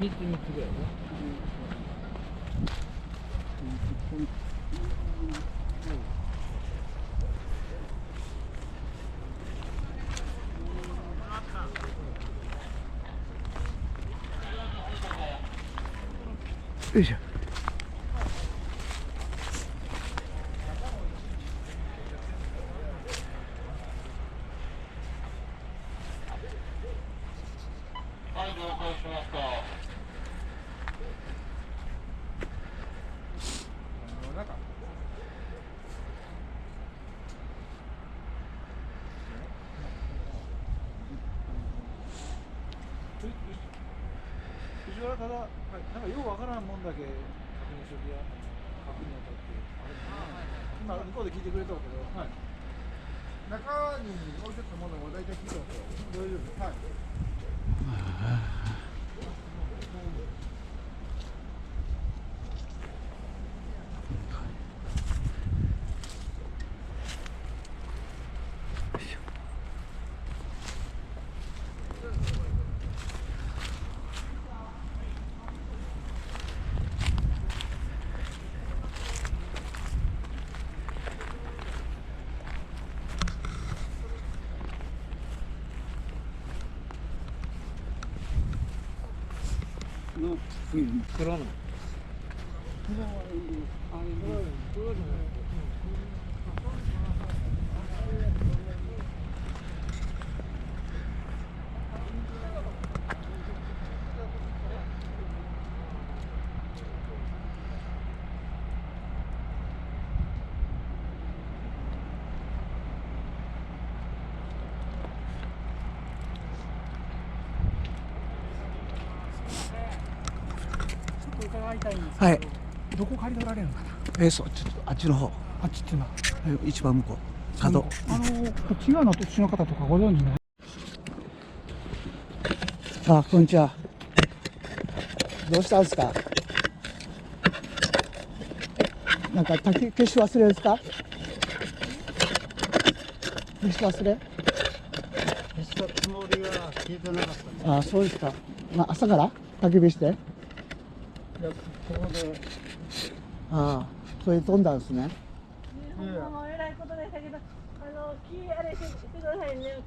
3つぐらいね。よいしょ。はい、了解しました。藤原から、なんかようわからんもんだけ確認しときや、確認を取って、今向こうで聞いてくれたけど、はい、中に置いてたものを大体聞いたんですよ。大丈夫。はい。の黒の。伺いたいんですけど、はい。どこ借り取られるのかな。そう、ちょっとあっちの方。あっちっていうのは。一番向こう。角。こっち側の土地の方とかご存知ない？あ、こんにちは。どうしたんですか？なんか消し忘れですか？消し忘れ？消したつもりは消えてなかったね。あ、そうですか。朝から焚き火して？いや、ここで。ああ、それで飛んだんですね。もうえらいことでしたけど、木あれしてくださいね。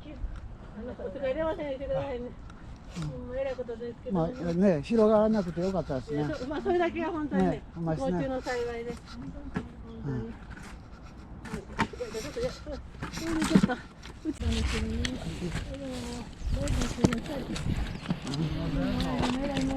お使い入れませんしてくださいね。もうえらいことですけど。まあね、広がらなくてよかったですね。まあそれだけは本当にね、ほんまですね不幸中の幸いで。本当に。ちょっとうちなんですけどね。どうぞすみません。